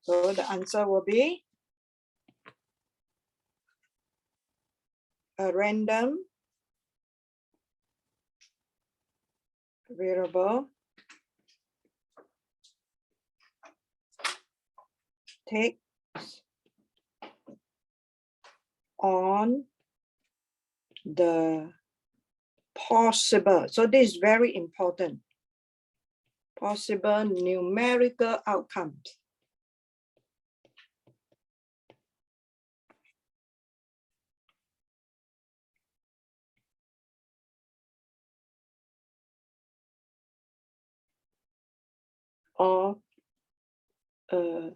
So the answer will be a random variable takes on the possible, so this is very important, possible numerical outcomes. Or a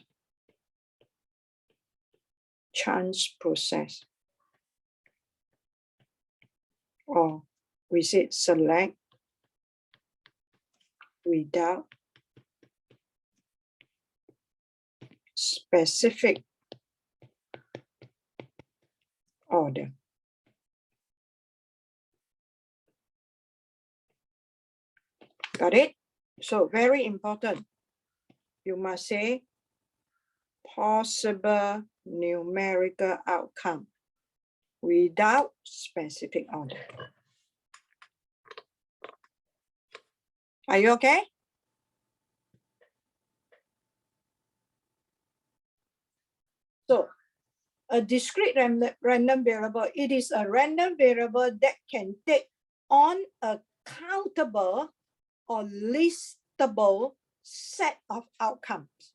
chance process, or we said select without specific order. Got it? So very important. You must say possible numerical outcome without specific order. Are you okay? So a discrete random variable, it is a random variable that can take on a countable or listable set of outcomes.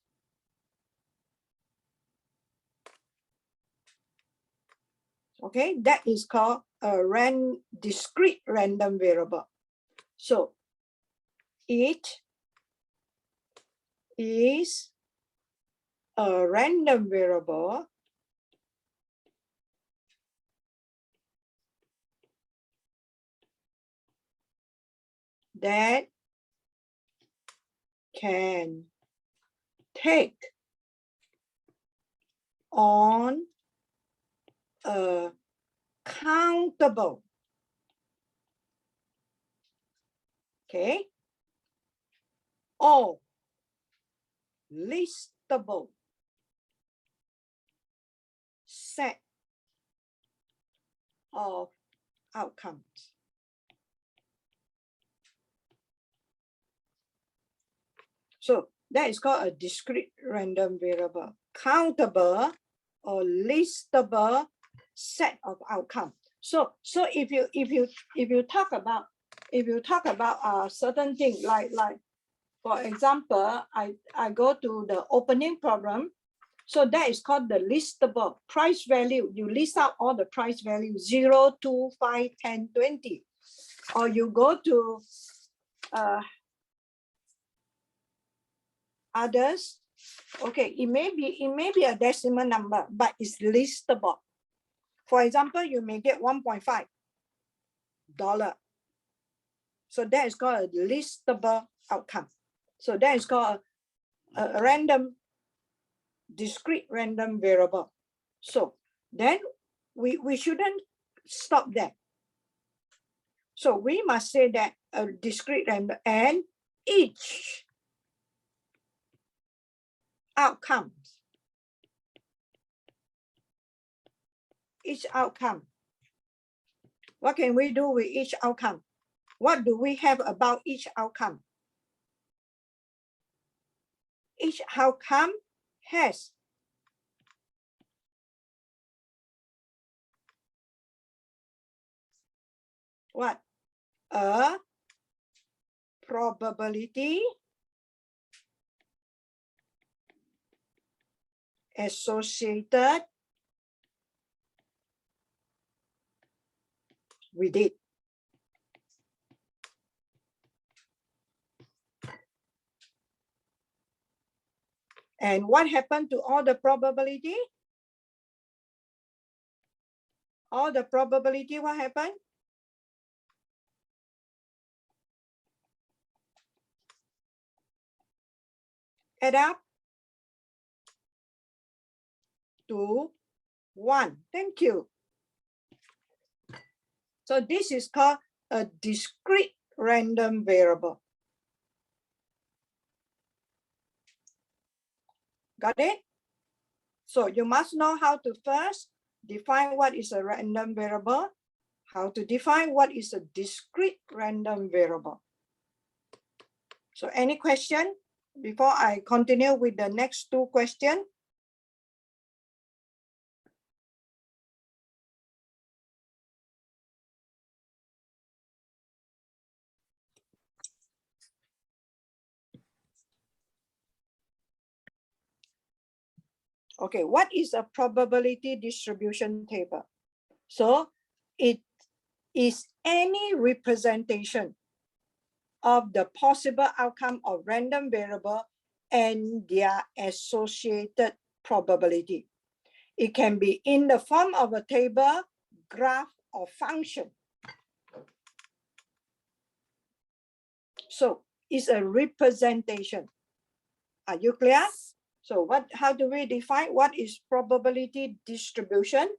Okay, that is called a discrete random variable. So it is a random variable that can take on a countable, okay, or listable set of outcomes. So that is called a discrete random variable, countable or listable set of outcomes. So if you talk about a certain thing, like for example, I go to the opening problem. So that is called the listable price value. You list out all the price value 0, 2, 5, 10, 20. Or you go to others. Okay, it may be a decimal number, but it's listable. For example, you may get $1.5. So that is called a listable outcome. So that is called a random, discrete random variable. So then we shouldn't stop there. So we must say that a discrete random, and each outcome, what can we do with each outcome? What do we have about each outcome? Each outcome has what? A probability associated with it. And what happened to all the probability? All the probability, what happened? Add up to 1. Thank you. So this is called a discrete random variable. Got it? So you must know how to first define what is a random variable, how to define what is a discrete random variable. So any question before I continue with the next two questions? Okay, what is a probability distribution table? So it is any representation of the possible outcome of random variable and their associated probability. It can be in the form of a table, graph, or function. So it's a representation. Are you clear? So how do we define what is probability distribution?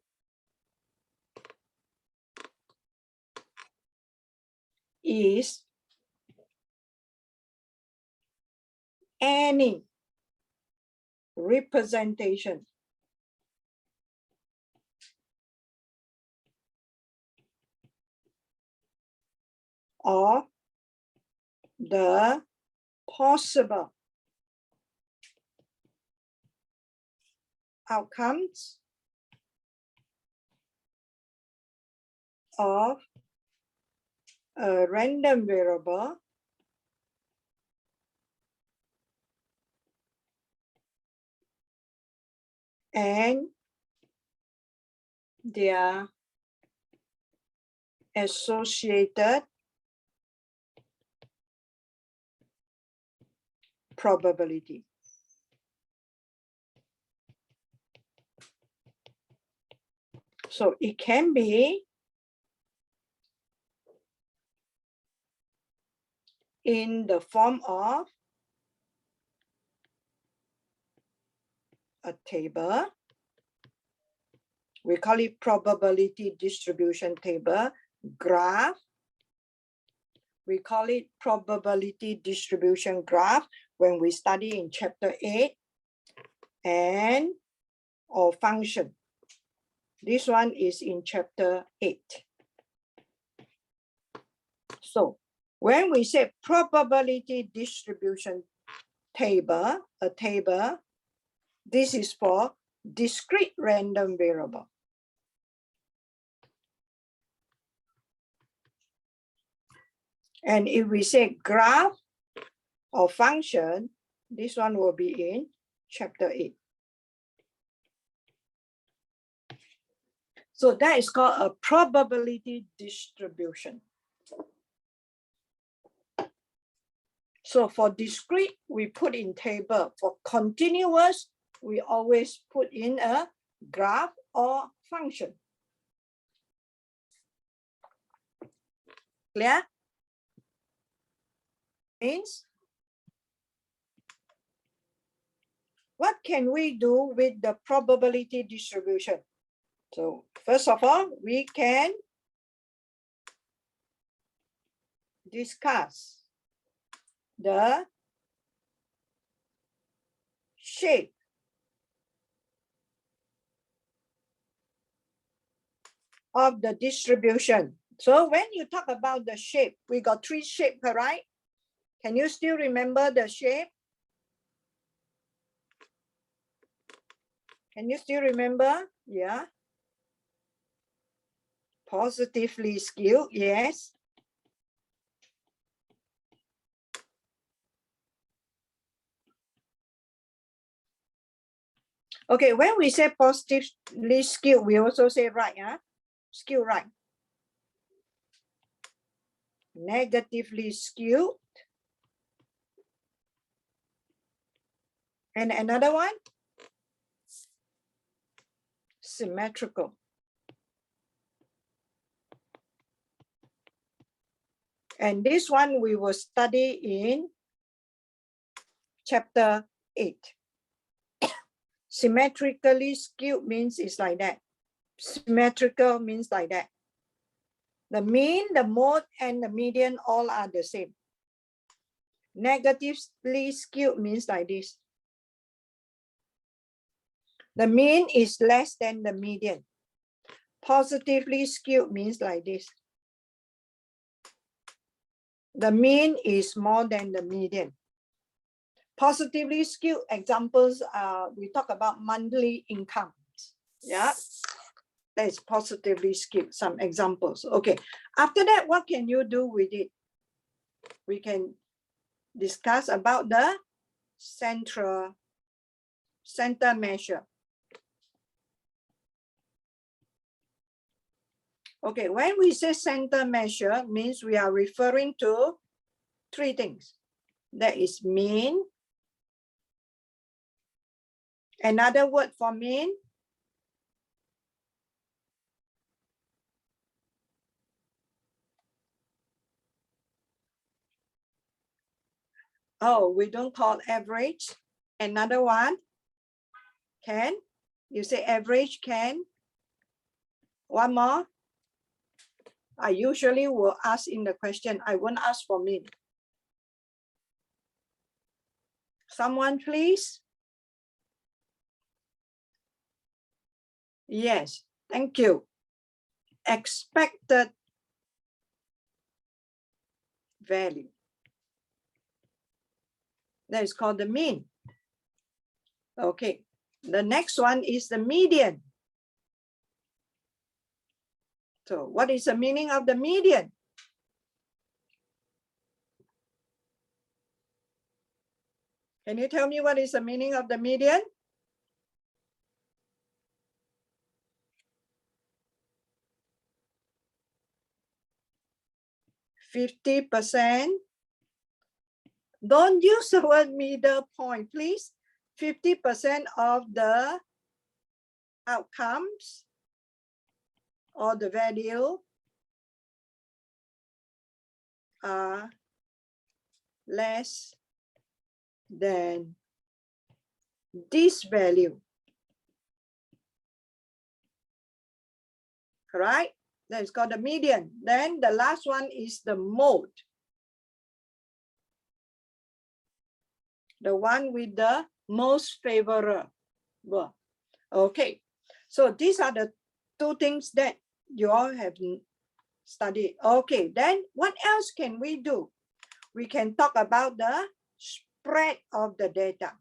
Is any representation of the possible outcomes of a random variable and their associated probability. So it can be in the form of a table. We call it probability distribution table, graph. We call it probability distribution graph when we study in chapter 8, and or function. This one is in chapter 8. So when we say probability distribution table, a table, this is for discrete random variable. And if we say graph or function, this one will be in chapter 8. So that is called a probability distribution. So for discrete, we put in table. For continuous, we always put in a graph or function. Clear? Means, what can we do with the probability distribution? So first of all, we can discuss the shape of the distribution. So when you talk about the shape, we got three shapes, right? Can you still remember the shape? Can you still remember? Yeah. Positively skewed, yes. Okay, when we say positively skewed, we also say right, huh? Skewed right. Negatively skewed. And another one? Symmetrical. And this one we will study in chapter 8. Symmetrically skewed means it's like that. Symmetrical means like that. The mean, the mode, and the median all are the same. Negatively skewed means like this. The mean is less than the median. Positively skewed means like this. The mean is more than the median. Positively skewed examples are, we talk about monthly incomes. Yeah, that is positively skewed, some examples. Okay, after that, what can you do with it? We can discuss about the center measure. Okay, when we say center measure, means we are referring to three things. That is mean. Another word for mean. Oh, we don't call average. Another one, can. You say average, can. One more. I usually will ask in the question. I won't ask for mean. Someone, please. Yes, thank you. Expected value. That is called the mean. Okay, the next one is the median. So what is the meaning of the median? Can you tell me what is the meaning of the median? %. Don't use the word middle point, please. 50% of the outcomes or the value are less than this value. Correct? That is called the median. Then the last one is the mode. The one with the most favorable. Okay, so these are the two things that you all have studied. Okay, then what else can we do? We can talk about the spread of the data.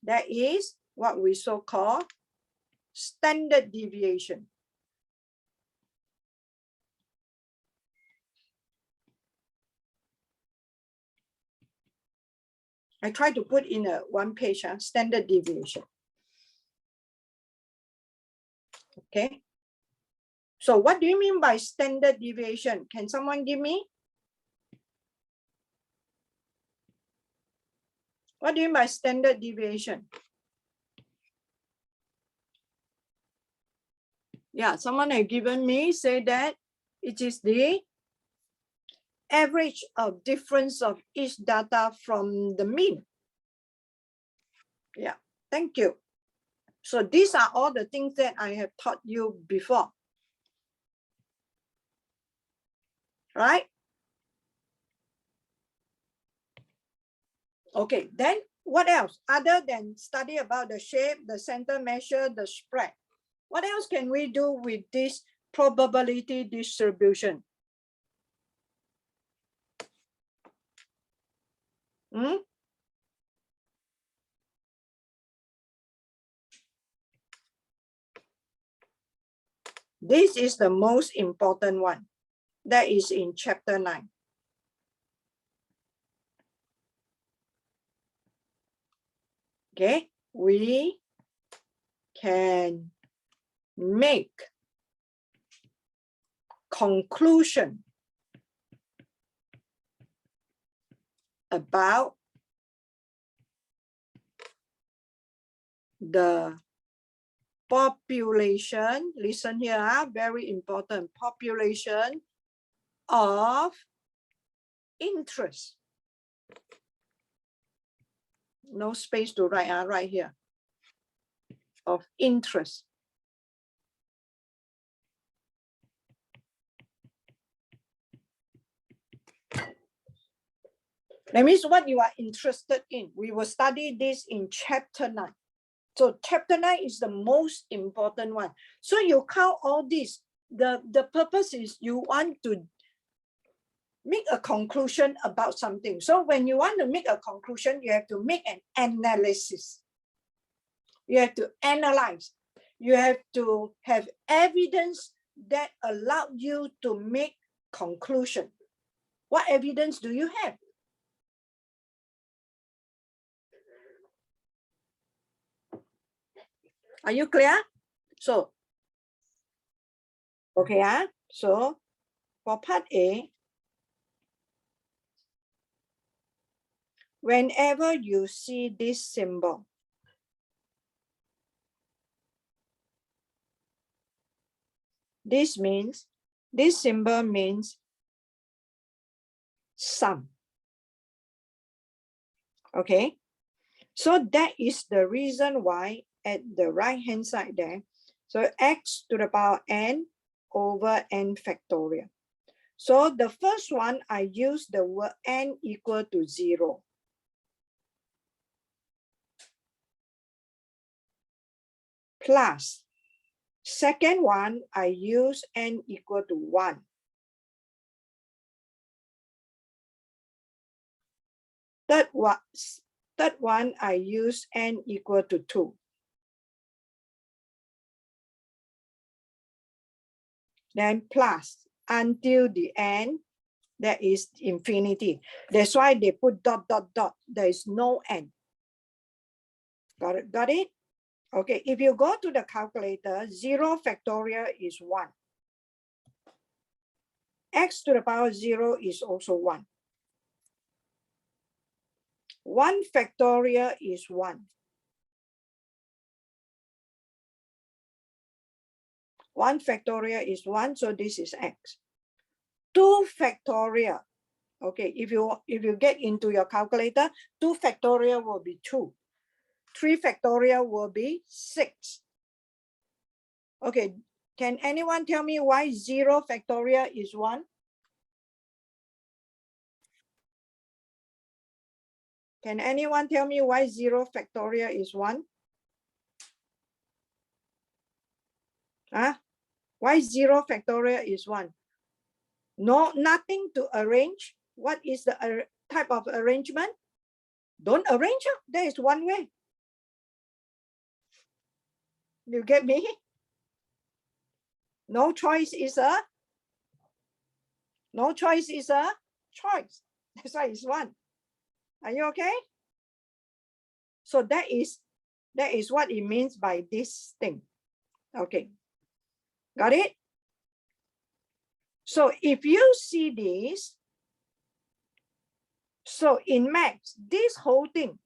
That is what we so call standard deviation. I try to put in a one page, standard deviation. Okay. So what do you mean by standard deviation? Can someone give me? What do you mean by standard deviation? Yeah, someone has given me, say that it is the average of difference of each data from the mean. Yeah, thank you. So these are all the things that I have taught you before. Right? Okay, then what else? Other than study about the shape, the center measure, the spread, what else can we do with this probability distribution? This is the most important one. That is in chapter 9. Okay, we can make conclusion about the population. Listen here, very important. Population of interest. No space to write, right here. Of interest. That means what you are interested in. We will study this in chapter 9. So chapter 9 is the most important one. So you count all this. The purpose is you want to make a conclusion about something. So when you want to make a conclusion, you have to make an analysis. You have to analyze. You have to have evidence that allow you to make conclusion. What evidence do you have? Are you clear? So, okay, so for part A, whenever you see this symbol, this symbol means sum. Okay, so that is the reason why at the right hand side there, so x to the power n over n factorial. So the first one, I use the word n equal to 0. Plus, second one, I use n equal to 1. Third one, I use n equal to 2. Then plus until the end, there is infinity. That's why they put dot, dot, dot. There is no n. Got it? Got it? Okay, if you go to the calculator, 0 factorial is 1. X to the power 0 is also 1. 1 factorial is 1. 1 factorial is 1, so this is x. 2 factorial, okay, if you get into your calculator, 2 factorial will be 2. 3 factorial will be 6. Okay, can anyone tell me why 0 factorial is 1? Can anyone tell me why 0 factorial is 1? Huh? Why 0 factorial is 1? No, nothing to arrange. What is the type of arrangement? Don't arrange it. There is one way. You get me? No choice is a choice. That's why it's 1. Are you okay? So that is what it means by this thing. Okay. Got it? So if you see this, so in maths, this whole thing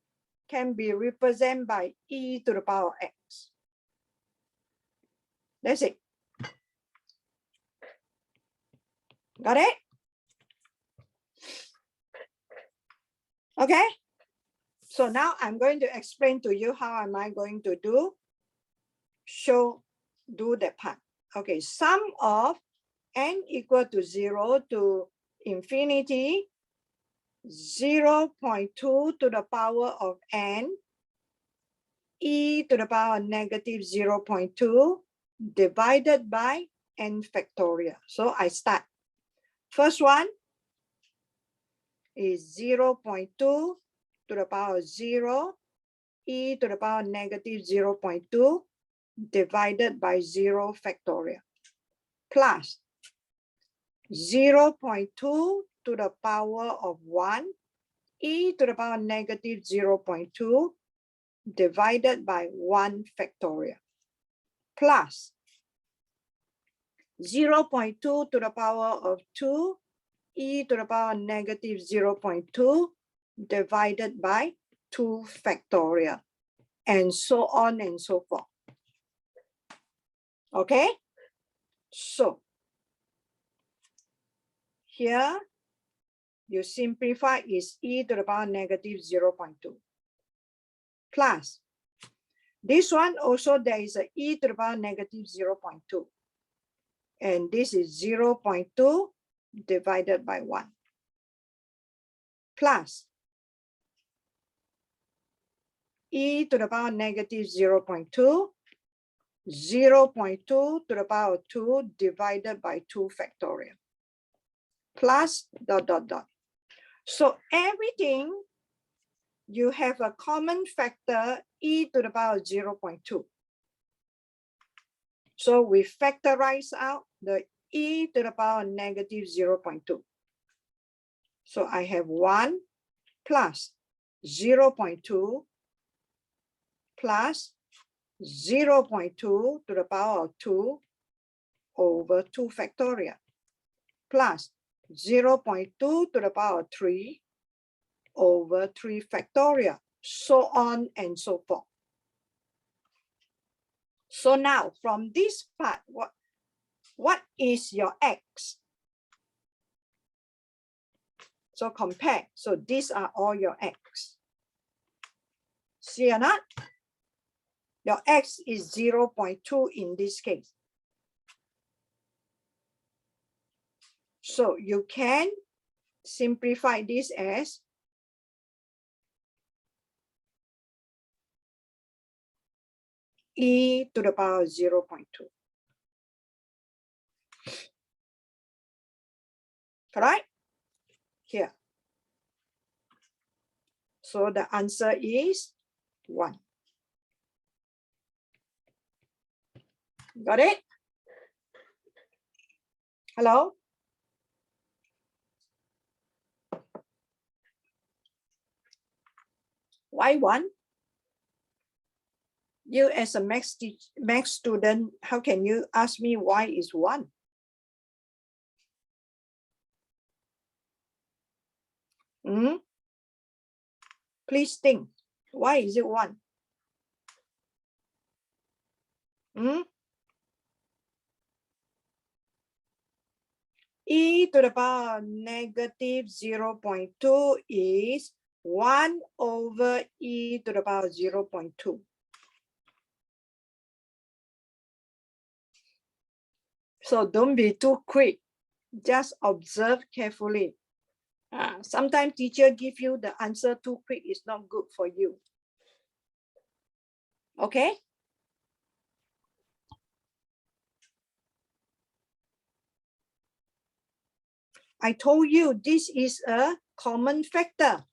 can be represented by e to the power x. That's it. Got it? Okay. So now I'm going to explain to you how am I going to do that part. Okay, sum of n equal to 0 to infinity, 0.2 to the power of n, e to the power negative 0.2 divided by n factorial. So I start. First one is 0.2 to the power 0, e to the power negative 0.2 divided by 0 factorial, plus 0.2 to the power of 1, e to the power negative 0.2 divided by 1 factorial, plus 0.2 to the power of 2, e to the power negative 0.2 divided by 2 factorial, and so on and so forth. Okay, so here you simplify is e to the power negative 0.2 plus this one also there is a e to the power negative 0.2, and this is 0.2 divided by 1 plus e to the power negative 0.2, 0.2 to the power 2 divided by 2 factorial, plus dot, dot, dot. So everything, you have a common factor e to the power 0.2. So we factorize out the e to the power negative 0.2. So I have 1 plus 0.2 plus 0.2 to the power of 2 over 2 factorial plus 0.2 to the power of 3 over 3 factorial, so on and so forth. So now from this part, what is your x? So compare. So these are all your x. See or not? Your x is 0.2 in this case. So you can simplify this as e to the power 0.2. Correct? Here. So the answer is 1. Got it? Hello? Why 1? You as a math student, how can you ask me why is 1? Please think. Why is it 1? E to the power negative 0.2 is 1 over e to the power 0.2. So don't be too quick. Just observe carefully. Sometimes teacher give you the answer too quick. It's not good for you. Okay? I told you this is a common factor.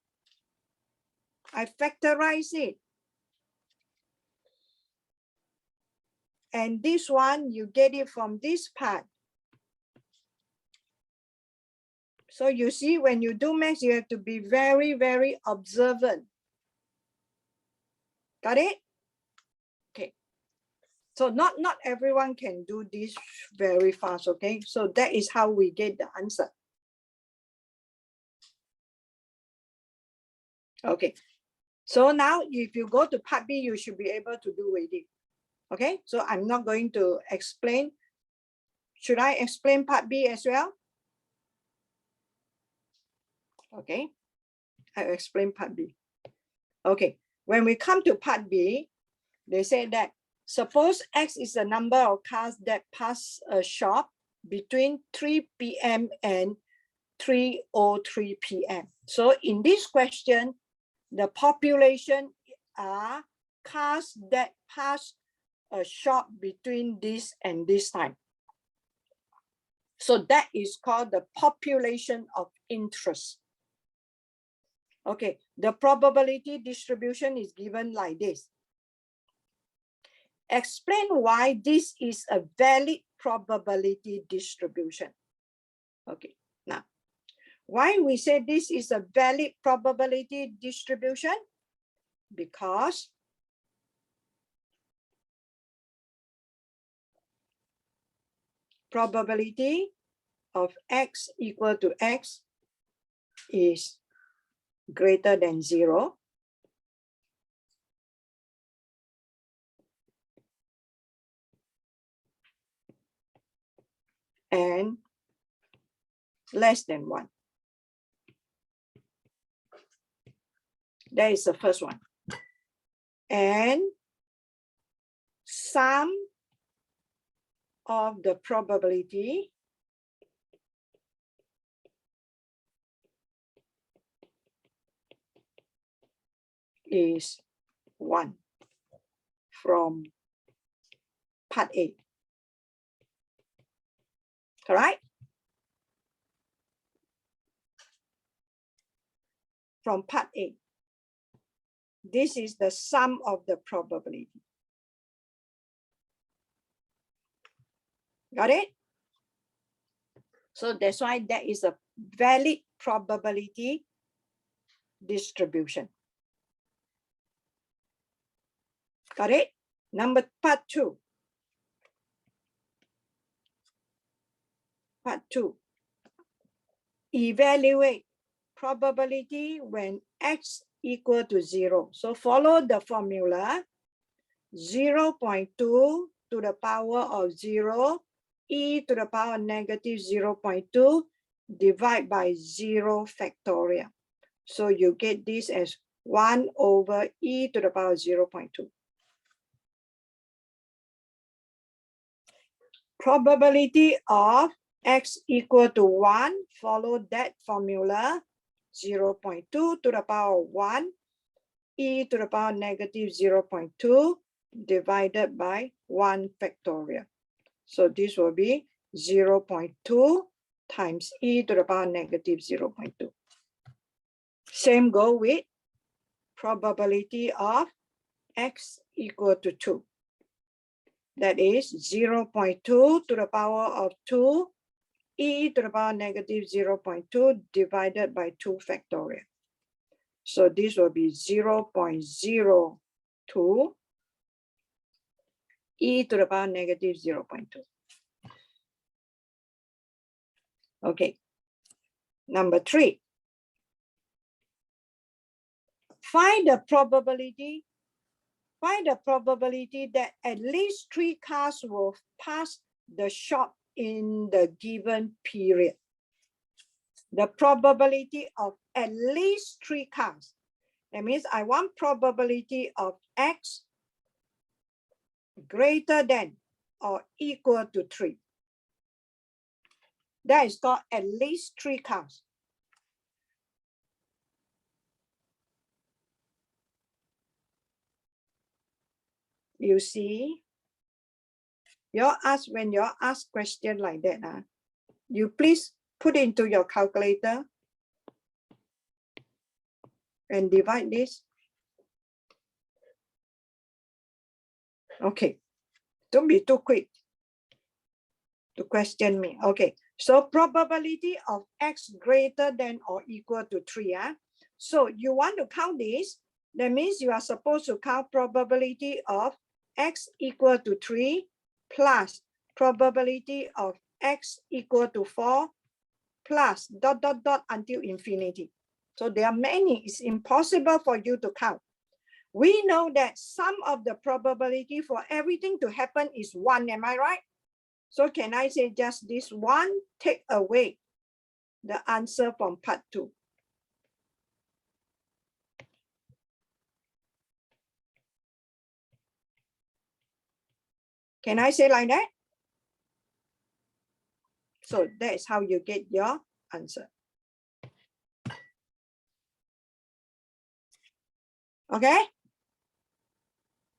I factorize it. And this one, you get it from this part. So you see, when you do math, you have to be very, very observant. Got it? Okay. So not everyone can do this very fast, okay? So that is how we get the answer. Okay. So now if you go to part B, you should be able to do it. Okay, so I'm not going to explain. Should I explain part B as well? Okay, I'll explain part B. Okay, when we come to part B, they say that suppose X is the number of cars that pass a shop between 3 p.m. and 3:03 p.m. So in this question, the population are cars that pass a shop between this and this time. So that is called the population of interest. Okay, the probability distribution is given like this. Explain why this is a valid probability distribution. Okay, now, why we say this is a valid probability distribution? Because probability of X equal to X is greater than 0. And less than 1. That is the first one. And sum of the probability is 1. 1 from part A. Correct? From part A. This is the sum of the probability. Got it? So that's why that is a valid probability distribution. Got it? Part 2. Part 2. Evaluate probability when x equal to 0. So follow the formula. 0.2 to the power of 0, e to the power negative 0.2 divide by 0 factorial. So you get this as 1 over e to the power 0.2. Probability of x equal to 1, follow that formula. 0.2 to the power 1, e to the power negative 0.2 divided by 1 factorial. So this will be 0.2 times e to the power negative 0.2. Same go with probability of x equal to 2. That is 0.2 to the power of 2 e to the power negative 0.2 divided by 2 factorial. So this will be 0.02 e to the power negative 0.2. Okay. Number 3. Find the probability that at least 3 cars will pass the shop in the given period. The probability of at least 3 cars. That means I want probability of x greater than or equal to 3. That is called at least 3 cars. You see, when you ask question like that, you please put into your calculator and divide this. Okay, don't be too quick to question me. Okay, so probability of x greater than or equal to 3. So you want to count this. That means you are supposed to count probability of x equal to 3 plus probability of x equal to 4 plus ... until infinity. So there are many. It's impossible for you to count. We know that sum of the probability for everything to happen is 1. Am I right? So can I say just this 1 take away the answer from part 2? Can I say like that? So that is how you get your answer. Okay?